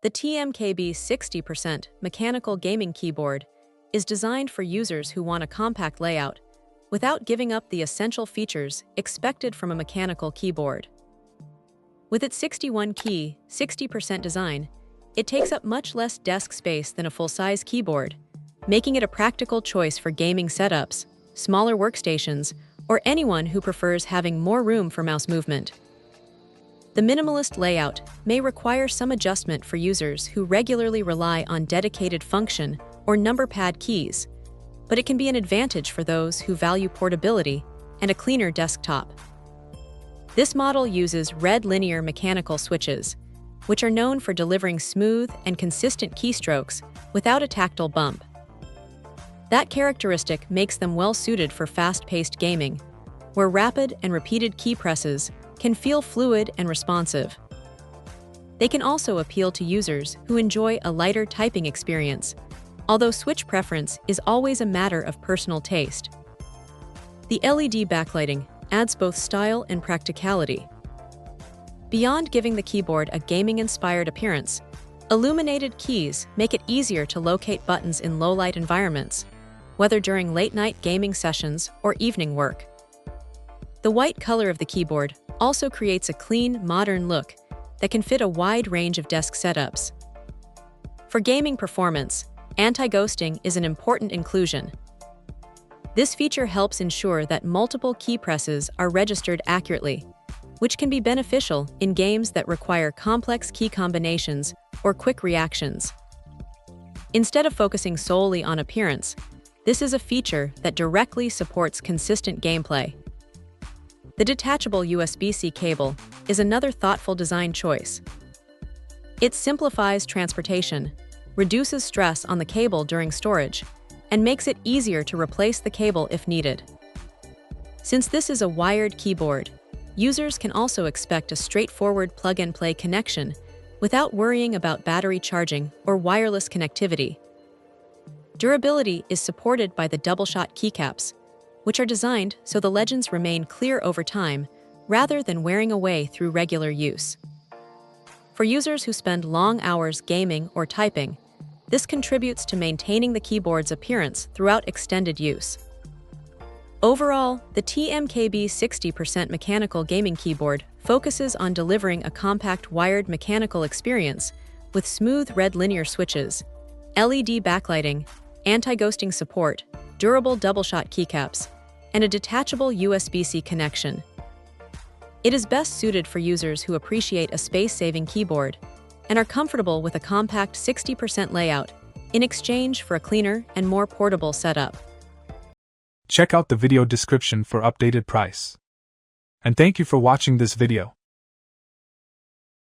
The TMKB 60% mechanical gaming keyboard is designed for users who want a compact layout without giving up the essential features expected from a mechanical keyboard. With its 61-key, 60% design, it takes up much less desk space than a full-size keyboard, making it a practical choice for gaming setups, smaller workstations, or anyone who prefers having more room for mouse movement. The minimalist layout may require some adjustment for users who regularly rely on dedicated function or number pad keys, but it can be an advantage for those who value portability and a cleaner desktop. This model uses red linear mechanical switches, which are known for delivering smooth and consistent keystrokes without a tactile bump. That characteristic makes them well-suited for fast-paced gaming, where rapid and repeated key presses can feel fluid and responsive. They can also appeal to users who enjoy a lighter typing experience, although switch preference is always a matter of personal taste. The LED backlighting adds both style and practicality. Beyond giving the keyboard a gaming-inspired appearance, illuminated keys make it easier to locate buttons in low-light environments, whether during late-night gaming sessions or evening work. The white color of the keyboard also creates a clean, modern look that can fit a wide range of desk setups. For gaming performance, anti-ghosting is an important inclusion. This feature helps ensure that multiple key presses are registered accurately, which can be beneficial in games that require complex key combinations or quick reactions. Instead of focusing solely on appearance, this is a feature that directly supports consistent gameplay. The detachable USB-C cable is another thoughtful design choice. It simplifies transportation, reduces stress on the cable during storage, and makes it easier to replace the cable if needed. Since this is a wired keyboard, users can also expect a straightforward plug-and-play connection without worrying about battery charging or wireless connectivity. Durability is supported by the double-shot keycaps, which are designed so the legends remain clear over time rather than wearing away through regular use. For users who spend long hours gaming or typing, this contributes to maintaining the keyboard's appearance throughout extended use. Overall, the TMKB 60% mechanical gaming keyboard focuses on delivering a compact wired mechanical experience with smooth red linear switches, LED backlighting, anti-ghosting support, durable double-shot keycaps, and a detachable USB-C connection. It is best suited for users who appreciate a space-saving keyboard and are comfortable with a compact 60% layout in exchange for a cleaner and more portable setup. Check out the video description for updated price. And thank you for watching this video.